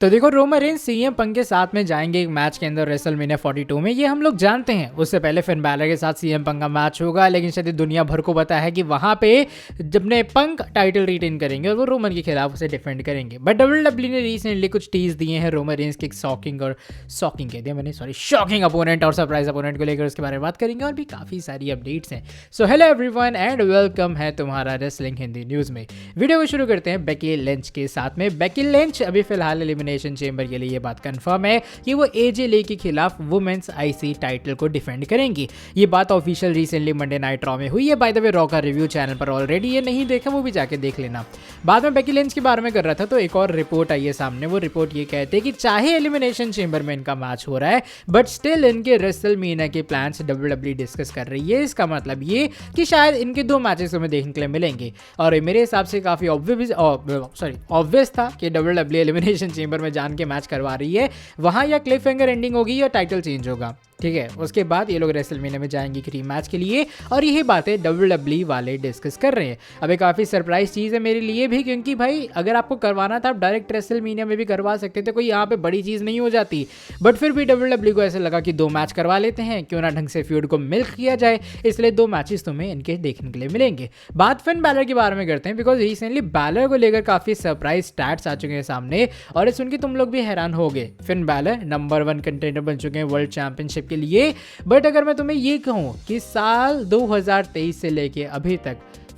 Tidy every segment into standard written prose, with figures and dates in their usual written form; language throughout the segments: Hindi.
तो देखो, रोमन रेंस सीएम पंक के साथ में जाएंगे एक मैच के अंदर रेसलमेनिया 42 में, ये हम लोग जानते हैं। उससे पहले फिन बैलर के साथ सीएम पंक का मैच होगा, लेकिन शायद दुनिया भर को पता है कि वहां पे जब ने पंक टाइटल रिटेन करेंगे और वो रोमन के खिलाफ उसे डिफेंड करेंगे। बट डब्ल्यूडब्ल्यू ने रिसेंटली कुछ टीज दिए हैं रोमन रेंस के शॉकिंग कह दिया मैंने, सॉरी, शॉकिंग अपोनेंट और सरप्राइज अपोनेंट को लेकर, उसके बारे में बात करेंगे और भी काफी सारी अपडेट्स हैं। So hello everyone and welcome है तुम्हारा रेसलिंग हिंदी न्यूज में। वीडियो को शुरू करते हैं बेकी लिंच के साथ में। बेकी लिंच अभी फिलहाल एलिमिनेशन चेंबर के लिए ये बात कंफर्म है कि वो एजे ले के खिलाफ वुमेन्स आईसी टाइटल को डिफेंड करेंगी। ये बात official recently Monday night raw में हुई है। बाय द वे, रॉ का रिव्यू चैनल पर ऑलरेडी ये नहीं देखा, वो भी जाके देख लेना। बाद में बेकी लिंच के बारे में कर रहा था तो एक और रिपोर्ट आई है सामने। वो रिपोर्ट ये कहते हैं कि चाहे एलिमिनेशन चेंबर में इनका मैच हो रहा है, बट स्टिल इनके रेसलमेनिया के प्लान्स डब्ल्यूडब्ल्यूई डिस्कस कर रही है। इसका मतलब ये कि शायद इनके 2 मैचेस हमें देखने के लिए मिलेंगे। और मेरे हिसाब से काफी ऑब्वियस था कि डब्ल्यूडब्ल्यूई एलिमिनेशन चेंबर में जान के मैच करवा रही है। वहां या क्लिफ हैंगर एंडिंग होगी या टाइटल चेंज होगा, ठीक है। उसके बाद ये लोग रेसलमेनिया में जाएंगे एक मैच के लिए, और यही बातें डब्ल्यूडब्ल्यूई वाले डिस्कस कर रहे हैं। अब काफ़ी सरप्राइज चीज़ है मेरे लिए भी, क्योंकि भाई अगर आपको करवाना था आप डायरेक्ट रेसलमेनिया में भी करवा सकते थे, कोई यहाँ पे बड़ी चीज़ नहीं हो जाती। बट फिर भी डब्ल्यूडब्ल्यूई को ऐसा लगा कि 2 मैच करवा लेते हैं, क्यों ना ढंग से फ्यूड को मिल्क किया जाए, इसलिए 2 मैचेस तुम्हें इनके देखने के लिए मिलेंगे। बात फिन बैलर के बारे में करते हैं, बिकॉज रिसेंटली बैलर को लेकर काफ़ी सरप्राइज स्टैट्स आ चुके हैं सामने, और ये सुन के तुम लोग भी हैरान हो गए। फिन बैलर नंबर 1 कंटेंडर बन चुके हैं वर्ल्ड चैंपियनशिप के लिए। बट अगर मैं तुम्हें ये कहूं कि साल 2023 से लेके अभी तक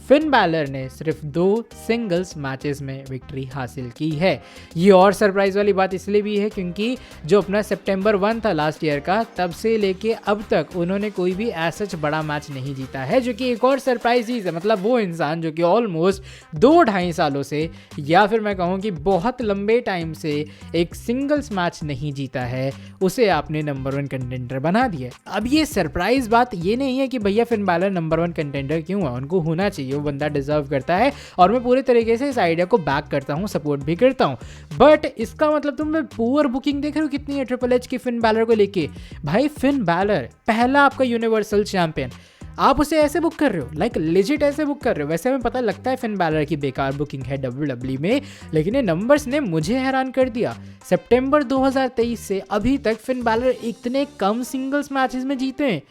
फिन बैलर ने सिर्फ 2 सिंगल्स मैचेस में विक्ट्री हासिल की है। ये और सरप्राइज वाली बात इसलिए भी है क्योंकि जो अपना सितंबर 1 था लास्ट ईयर का, तब से लेके अब तक उन्होंने कोई भी ऐसा बड़ा मैच नहीं जीता है, जो कि एक और सरप्राइज चीज़ है। मतलब वो इंसान जो कि ऑलमोस्ट 2-2.5 सालों से, या फिर मैं कहूँ कि बहुत लंबे टाइम से एक सिंगल्स मैच नहीं जीता है, उसे आपने नंबर 1 कंटेंडर बना दिया। अब ये सरप्राइज बात ये नहीं है कि भैया फिन बैलर नंबर 1 कंटेंडर क्यों है, उनको होना चाहिए, वो बंदा डिजर्व करता है, और मैं पूरे तरीके से इस आइडिया को बैक करता हूं, सपोर्ट भी करता हूं। बट इसका मतलब तुम पुअर बुकिंग देख रहे हो कितनी है ट्रिपल एच की फिन बैलर को लेके। भाई फिन बैलर पहला आपका यूनिवर्सल चैंपियन, आप उसे ऐसे बुक कर रहे हो, लाइक लेजिट ऐसे बुक कर रहे हो। वैसे हमें पता लगता है फिन बैलर की बेकार बुकिंग है डब्ल्यूडब्ल्यूई में, लेकिन ये नंबर्स ने मुझे हैरान कर दिया। सितंबर 2023 से अभी तक फिन बैलर इतने कम सिंगल्स मैचेस में जीते हैं।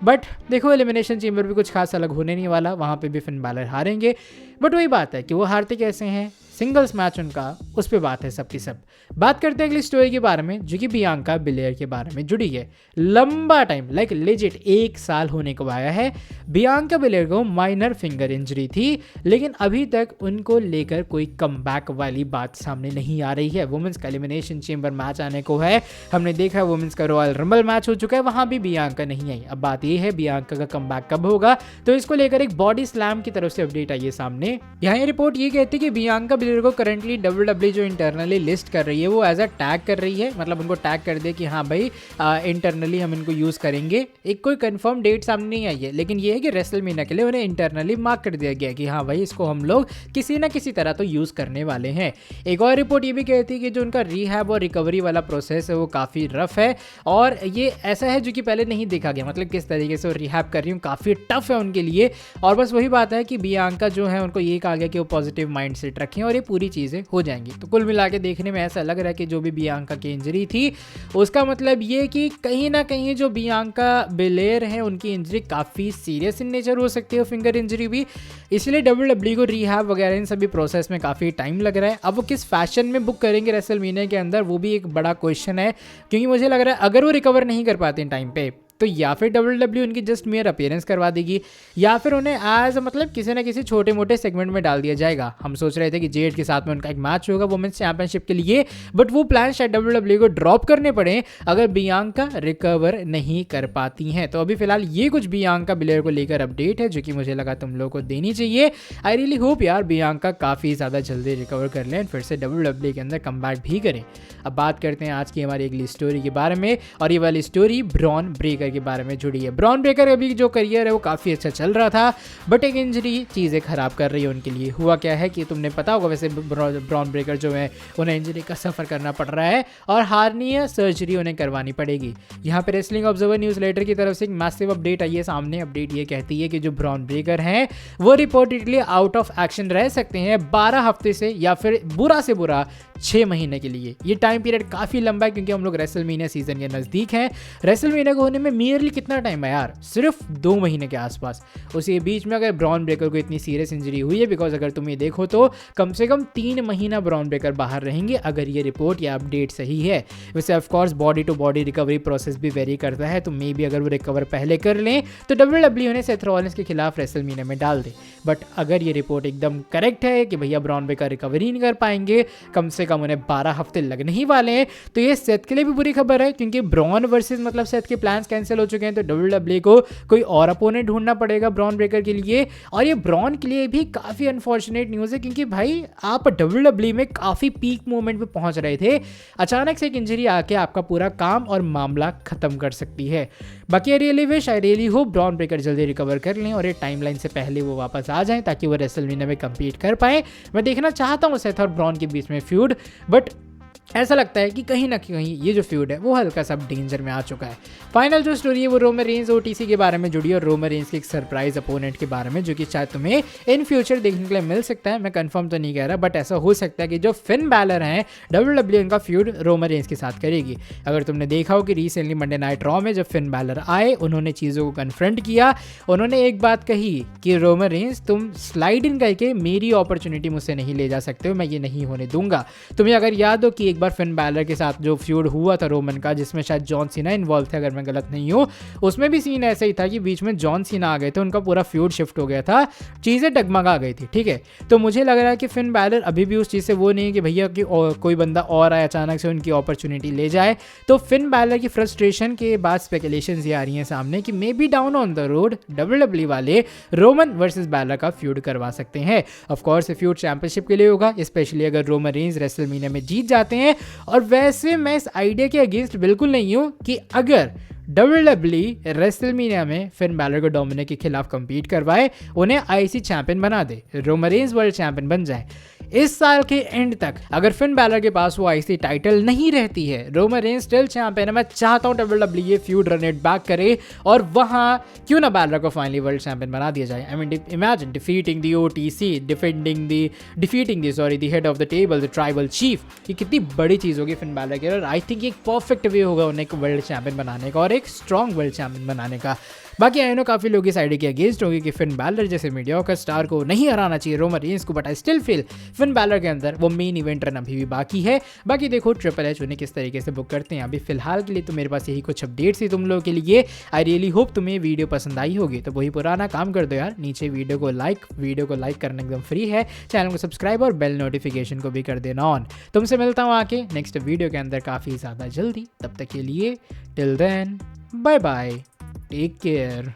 बट देखो, एलिमिनेशन चेंबर भी कुछ खास अलग होने नहीं वाला, वहाँ पे भी फिन बैलर हारेंगे। बट वही बात है कि वो हारते कैसे हैं, सिंगल्स मैच उनका, उस पर बात है सबकी सब। बात करते हैं अगली स्टोरी के बारे में, जो कि बियांका बिलेयर के बारे में जुड़ी है। लंबा टाइम, लाइक लेजिट 1 साल होने को आया है। बियांका बिलेयर को माइनर फिंगर इंजरी थी, लेकिन अभी तक उनको लेकर कोई कमबैक वाली बात सामने नहीं आ रही है। वुमेन्स का एलिमिनेशन चेंबर मैच आने को है, हमने देखा वुमेन्स का रॉयल रंबल मैच हो चुका है, वहां भी बियांका नहीं आई। अब बात यह है बियांका का कमबैक कब होगा, तो इसको लेकर एक बॉडी स्लैम की तरफ से अपडेट आई है सामने। यहाँ ये रिपोर्ट ये कहती है कि बियांका बिलेयर को करंटली डब्ल्यूडब्ल्यूई जो इंटरनली लिस्ट कर रही है, वो एज अ टैग कर रही है, मतलब उनको टैग कर दे कि हाँ भाई इंटरनली हम इनको यूज करेंगे। एक कोई कंफर्म डेट सामने नहीं आई है, लेकिन ये है कि रेसलमेनिया के लिए उन्हें इंटरनली मार्क कर दिया गया कि हाँ भाई इसको हम लोग किसी ना किसी तरह तो यूज करने वाले हैं। एक और रिपोर्ट ये भी कहती है कि जो उनका रिहैब और रिकवरी वाला प्रोसेस है वो काफी रफ है, और ये ऐसा है जो कि पहले नहीं देखा गया। मतलब किस तरीके से वो रिहैब कर रही हूँ, काफी टफ है उनके लिए। और बस वही बात है कि बियांका जो है उनको ये कहा गया कि वो पॉजिटिव माइंड सेट रखें और ये पूरी चीज़ें हो जाएंगी। तो कुल मिला के देखने में ऐसा लग रहा है कि जो भी बियांका की इंजरी थी, उसका मतलब ये कि कहीं ना कहीं जो बियांका बिलेयर है उनकी इंजरी काफ़ी सीरियस इन नेचर हो सकती है, फिंगर इंजरी भी। इसलिए डब्ल्यूडब्ल्यूई को रिहैब वगैरह इन सभी प्रोसेस में काफ़ी टाइम लग रहा है। अब वो किस फैशन में बुक करेंगे रेसलमेनिया के अंदर, वो भी एक बड़ा क्वेश्चन है, क्योंकि मुझे लग रहा है अगर वो रिकवर नहीं कर पाते टाइम पे, तो या फिर डब्ल्यूडब्ल्यूई उनकी जस्ट मेयर अपीयरेंस करवा देगी, या फिर उन्हें एज मतलब किसी ना किसी छोटे मोटे सेगमेंट में डाल दिया जाएगा। हम सोच रहे थे कि जेड के साथ में उनका एक मैच होगा वुमेन्स चैंपियनशिप के लिए, बट वो प्लान शायद डब्ल्यूडब्ल्यूई को ड्रॉप करने पड़े अगर बियांका रिकवर नहीं कर पाती हैं। तो अभी फिलहाल ये कुछ बियांका बिलेयर को लेकर अपडेट है, जो कि मुझे लगा तुम लोगों को देनी चाहिए। आई रियली होप यार बियांका काफ़ी ज़्यादा जल्दी रिकवर कर लें, फिर से डब्ल्यूडब्ल्यूई के अंदर कमबैक भी करें। अब बात करते हैं आज की हमारी अगली स्टोरी के बारे में, और ये वाली स्टोरी ब्रॉन ब्रेकर के बारे में जुड़ी है। ब्रॉन ब्रेकर अभी जो करियर है वो काफ़ी अच्छा चल रहा था, बट एक इंजरी चीज़ें ख़राब कर रही है उनके लिए। हुआ क्या है कि तुमने पता होगा, वैसे ब्रॉन ब्रेकर जो है उन्हें इंजरी का सफ़र करना पड़ रहा है और हार्निया सर्जरी उन्हें करवानी पड़ेगी। यहाँ पे रेसलिंग ऑब्जर्वर न्यूज़ लेटर की तरफ से एक मैसिव अपडेट आई है सामने। अपडेट ये कहती है कि जो ब्रॉन ब्रेकर हैं वो रिपोर्टेडली आउट ऑफ एक्शन रह सकते हैं 12 हफ्ते से या फिर बुरा से बुरा 6 महीने के लिए। ये टाइम पीरियड काफ़ी लंबा है क्योंकि हम लोग रेसलमेनिया सीजन के नज़दीक हैं। रेसलमेनिया को होने में मियरली कितना टाइम है यार, सिर्फ 2 महीने के आसपास। उसी बीच में अगर ब्रॉन ब्रेकर को इतनी सीरियस इंजरी हुई है, बिकॉज अगर तुम ये देखो तो कम से कम 3 महीना ब्रॉन ब्रेकर बाहर रहेंगे अगर ये रिपोर्ट या अपडेट सही है। वैसे of course body to body recovery process भी वेरी करता है, तो मे बी अगर वो रिकवर पहले कर लें तो WWE उन्हें सेथ रॉलिंस के खिलाफ रेसलमेनिया में डाल दे। बट अगर ये रिपोर्ट एकदम करेक्ट है कि भैया ब्रॉन ब्रेकर रिकवरी नहीं कर पाएंगे, कम से कम उन्हें 12 हफ्ते लगने ही वाले हैं, तो ये सेथ के लिए भी बुरी खबर है क्योंकि ब्रॉन वर्सेस मतलब सेथ के प्लान्स कैंसिल हो चुके हैं। तो WWE को कोई और अपोनेंट ढूंढना पड़ेगा ब्रॉन ब्रेकर के लिए। और ये ब्रॉन के लिए भी काफ़ी अनफॉर्चुनेट न्यूज़ है क्योंकि भाई आप WWE में काफ़ी पीक मोमेंट पे पहुंच रहे थे, अचानक से एक इंजरी आके आपका पूरा काम और मामला खत्म कर सकती है। बाकी I really hope Bron Breakker जल्दी रिकवर कर लें और ये टाइमलाइन से पहले वो वापस आ जाएं ताकि वो रेसलमेनिया में कम्पीट कर पाए। मैं देखना चाहता हूँ सेथ और ब्रॉन के बीच में फ्यूड, बट ऐसा लगता है कि कहीं ना कहीं ये जो फ्यूड है वो हल्का सा डेंजर में आ चुका है। फाइनल जो स्टोरी है वो रोमन रेंज OTC के बारे में जुड़ी है और रोमन रेंज के एक सरप्राइज अपोनेंट के बारे में, जो कि शायद तुम्हें इन फ्यूचर देखने के लिए मिल सकता है। मैं कंफर्म तो नहीं कह रहा, बट ऐसा हो सकता है कि जो फिन बैलर हैं WWE उनका फ्यूड रोमन रेंज के साथ करेगी। अगर तुमने देखा हो कि रिसेंटली मंडे नाइट रॉ में जब फिन बैलर आए, उन्होंने चीज़ों को कन्फ्रंट किया। उन्होंने एक बात कही कि रोमन रेंज तुम स्लाइड इन करके मेरी अपॉर्चुनिटी मुझसे नहीं ले जा सकते हो, मैं ये नहीं होने दूंगा। तुम्हें अगर याद हो कि एक बार फिन बैलर के साथ जो फ्यूड हुआ था रोमन का, जिसमें शायद जॉन सीना इन्वॉल्व थे अगर मैं गलत नहीं हूँ, उसमें भी सीन ऐसा ही था कि बीच में जॉन सीना आ गए थे, उनका पूरा फ्यूड शिफ्ट हो गया था, चीज़ें डगमगा गई थी। ठीक है, तो मुझे लग रहा है कि फिन बैलर अभी भी उस चीज़ से वो नहीं है कि भैया कि कोई बंदा और आए अचानक से उनकी अपॉर्चुनिटी ले जाए। तो फिन बैलर की फ्रस्ट्रेशन के बाद स्पेकुलेशंस ये आ रही हैं सामने कि may be down on the road WWE वाले रोमन वर्सेस बैलर का फ्यूड करवा सकते हैं। ऑफ कोर्स फ्यूड चैंपियनशिप के लिए होगा, स्पेशली अगर रोमन रेंज रेसलमेनिया में जीत जाते हैं। और वैसे मैं इस आइडिया के अगेंस्ट बिल्कुल नहीं हूँ कि अगर WWE रेसलमेनिया में फिन बैलर को डोमिनिक के खिलाफ कंपीट करवाए, उन्हें IC चैंपियन बना दे, रोमन रेंज वर्ल्ड चैंपियन बन जाए। इस साल के एंड तक अगर फिन बैलर के पास वो IC टाइटल नहीं रहती है, रोमन रेंज स्टिल चैंपियन है, मैं चाहता हूँ WWE ये फ्यूड रन इट बैक करे और वहाँ क्यों ना बैलर को फाइनली वर्ल्ड चैंपियन बना दिया जाए। I mean imagine defeating the OTC, defeating the head of the table, the tribal chief. ये कितनी बड़ी चीज़ होगी फिन बैलर के, और आई थिंक एक परफेक्ट वे होगा उन्हें एक वर्ल्ड चैंपियन बनाने का और एक स्ट्रॉन्ग वर्ल्ड चैंपियन बनाने का। बाकी आई नो काफ़ी लोग इस आइडिया के अगेंस्ट होंगे कि फिन बैलर जैसे मीडियोकर स्टार को नहीं हराना चाहिए रोमन रेंज को, but I still feel Finn Balor के अंदर वो मेन इवेंट रन अभी भी बाकी है। बाकी देखो ट्रिपल एच उन्हें किस तरीके से बुक करते हैं। अभी फिलहाल के लिए तो मेरे पास यही कुछ अपडेट्स थी तुम लोगों के लिए। आई रियली होप तुम्हें वीडियो पसंद आई होगी, तो वही पुराना काम कर दो यार, नीचे वीडियो को लाइक करना एकदम फ्री है, चैनल को सब्सक्राइब और बेल नोटिफिकेशन को भी कर देना ऑन। तुमसे मिलता हूँ आके नेक्स्ट वीडियो के अंदर काफ़ी ज़्यादा जल्दी, तब तक के लिए till then bye bye, take care.